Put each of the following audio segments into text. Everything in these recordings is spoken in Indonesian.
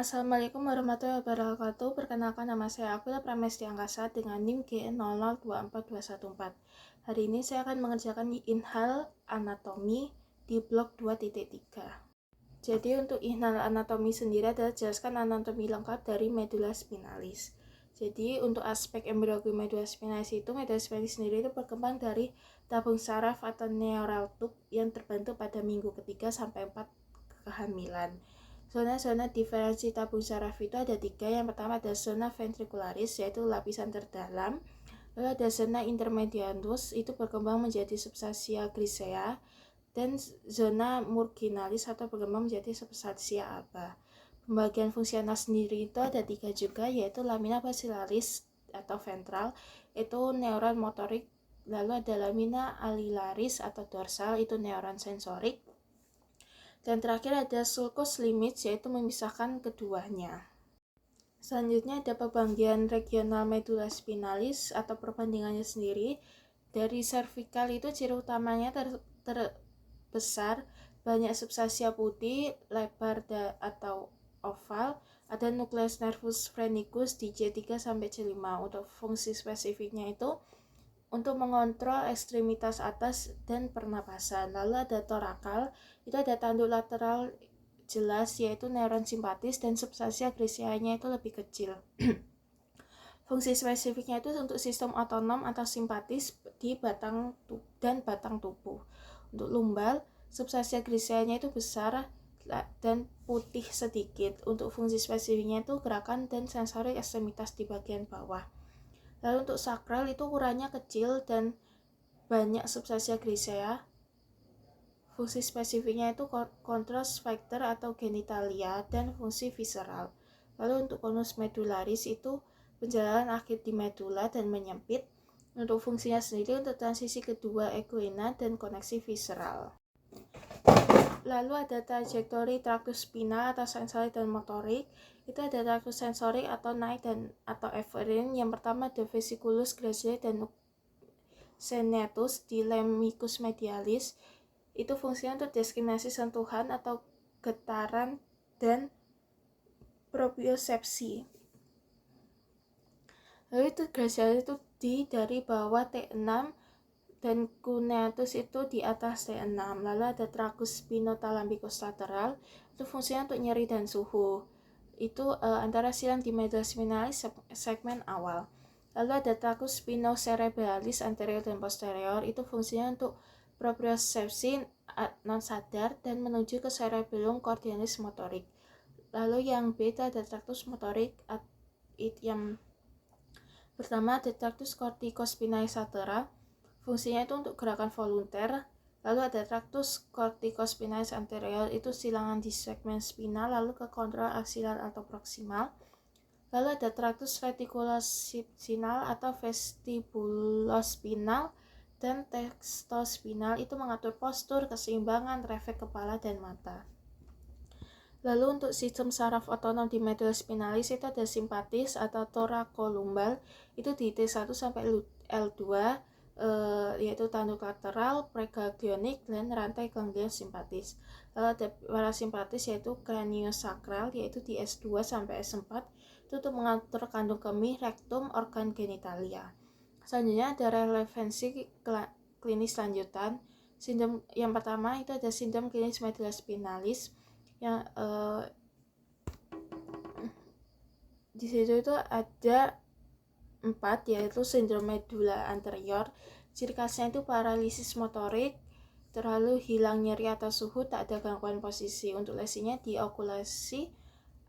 Assalamualaikum warahmatullahi wabarakatuh. Perkenalkan, nama saya Aquila Pramesti Angkasa dengan NIM G0024214. Hari ini saya akan mengerjakan inhal anatomi di blok 2.3. Jadi untuk inhal anatomi sendiri adalah jelaskan anatomi lengkap dari medula spinalis. Jadi untuk aspek embriologi medula spinalis sendiri itu berkembang dari tabung saraf atau neural tube yang terbentuk pada minggu ketiga sampai 4 kehamilan. Zona-zona diferensi tabung saraf itu ada 3. Yang pertama ada zona ventricularis, yaitu lapisan terdalam. Lalu ada zona intermediatus, itu berkembang menjadi substantia grisea. Dan zona marginalis atau berkembang menjadi substantia alba. Pembagian fungsional sendiri itu ada 3 juga, yaitu lamina basilaris atau ventral, itu neuron motorik. Lalu ada lamina alilaris atau dorsal, itu neuron sensorik. Dan terakhir ada sulcus limits, yaitu memisahkan keduanya. Selanjutnya ada pembagian regional medula spinalis atau perbandingannya sendiri. Dari cervical itu ciri utamanya terbesar, banyak substansia putih, lebar atau oval, ada nucleus nervus phrenicus di C3 sampai C5. Untuk fungsi spesifiknya itu untuk mengontrol ekstremitas atas dan pernapasan. Lalu ada torakal, itu ada tanduk lateral jelas, yaitu neuron simpatis, dan substansia grisianya itu lebih kecil. Fungsi spesifiknya itu untuk sistem otonom atau simpatis di batang dan batang tubuh. Untuk lumbal, substansia grisianya itu besar dan putih sedikit. Untuk fungsi spesifiknya itu gerakan dan sensorik ekstremitas di bagian bawah. Lalu untuk sakral itu ukurannya kecil dan banyak substansia grisea. Fungsi spesifiknya itu kontrol sphincter atau genitalia dan fungsi visceral. Lalu untuk konus medularis itu penjalanan akhir di medula dan menyempit. Untuk fungsinya sendiri untuk transisi kedua equina dan koneksi visceral. Lalu ada trajektori traktus spinal atau sensorik dan motorik. Itu ada traktus sensorik atau naik dan atau efferent. Yang pertama ada vesiculus gracilis dan senatus di lemnicus medialis. Itu fungsinya untuk diskriminasi sentuhan atau getaran dan propriosepsi. Lalu itu gracilis itu dari bawah T6 dan cuneatus itu di atas T6. Lalu ada tracus spinothalamus lateral, itu fungsinya untuk nyeri dan suhu. Itu antara silang di medula spinalis segmen awal. Lalu ada tracus spinocerebralis anterior dan posterior, itu fungsinya untuk propriosepsi non sadar dan menuju ke cerebellum cordialis motorik. Lalu yang beta ada tractus motorik, yang pertama ada tractus corticospinalis lateral, fungsinya itu untuk gerakan volunter. Lalu ada tractus corticospinalis anterior, itu silangan di segmen spinal lalu ke kontrol aksial atau proksimal. Lalu ada tractus reticulospinal atau vestibulospinal dan textospinal, itu mengatur postur, keseimbangan, refleks kepala dan mata. Lalu untuk sistem saraf otonom di medula spinalis itu ada simpatis atau thorakolumbal, itu di T1 sampai L2, yaitu tanduk lateral, preganglionik, dan rantai ganglia simpatis. Lalu ada parasimpatis yaitu craniosacral, yaitu di S2 sampai S4, itu untuk mengatur kandung kemih, rektum, organ genitalia. Selanjutnya ada relevansi klinis lanjutan. Sindrom yang pertama itu ada sindrom klinis medula spinalis yang di situ itu ada 4, yaitu sindrom medula anterior. Ciri khasnya itu paralisis motorik, terlalu hilang nyeri atau suhu, tak ada gangguan posisi. Untuk lesinya di okulasi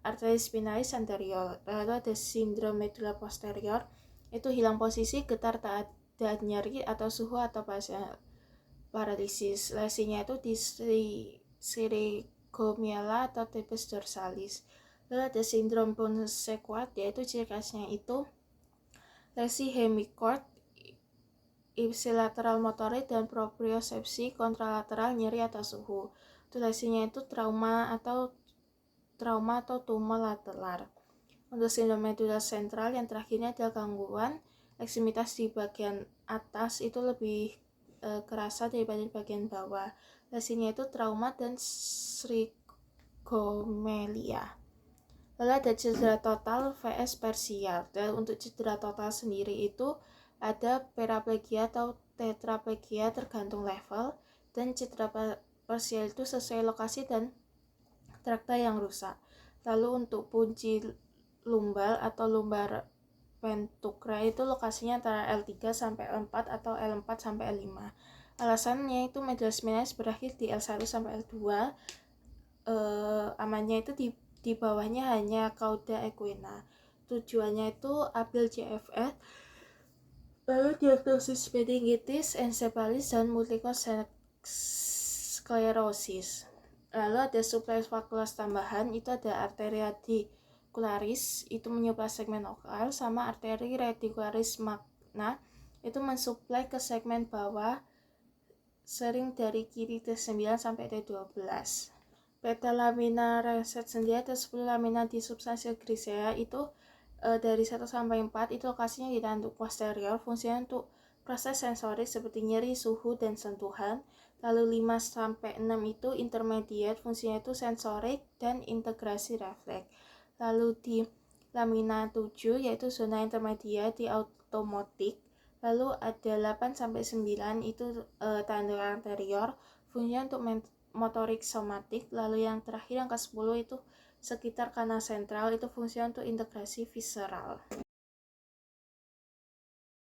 arteria spinalis anterior. Lalu ada sindrom medula posterior, itu hilang posisi, getar, tak ada nyeri atau suhu atau paralisis. Lesinya itu di sirigomiela atau tabes dorsalis. Lalu ada sindrom Bone-Sequard, yaitu ciri khasnya itu lesi hemichord, ipsilateral motorik dan propriosepsi kontralateral, nyeri atau suhu. Untuk lesinya itu trauma atau tumor lateral. Untuk sindrom medula sentral yang terakhirnya adalah gangguan ekstremitas di bagian atas, itu lebih kerasa daripada di bagian bawah. Lesinya itu trauma dan srigomelia. Lalu ada cedera total vs parsial. Dan untuk cedera total sendiri itu ada paraplegia atau tetraplegia tergantung level, dan cedera parsial itu sesuai lokasi dan trakta yang rusak. Lalu untuk punci lumbal atau lumbar ventricula itu lokasinya antara L3 sampai L4 atau L4 sampai L5. Alasannya itu medullus spinalis berakhir di L1 sampai L2. Amannya itu di bawahnya hanya cauda equina. Tujuannya itu ambil CFS. Lalu diagnosis meningitis, encephalitis, dan multiple sclerosis. Lalu ada subfakultas tambahan, itu ada arteria radicularis, itu menyuplai segmen okal, sama arteri radicularis magna, itu mensuplai ke segmen bawah, sering dari kiri T9 sampai T12. Beta lamina reset sendiri ada 10 lamina di substansi grisea, itu dari 1 sampai 4 itu lokasinya di tanduk posterior, fungsinya untuk proses sensorik seperti nyeri, suhu, dan sentuhan. Lalu 5 sampai 6 itu intermediate, fungsinya itu sensorik dan integrasi refleks. Lalu di lamina 7 yaitu zona intermediate di automotik. Lalu ada 8 sampai 9 itu tanduk anterior, fungsinya untuk motorik somatik. Lalu yang terakhir yang ke-10 itu sekitar kanal sentral, itu fungsinya untuk integrasi visceral.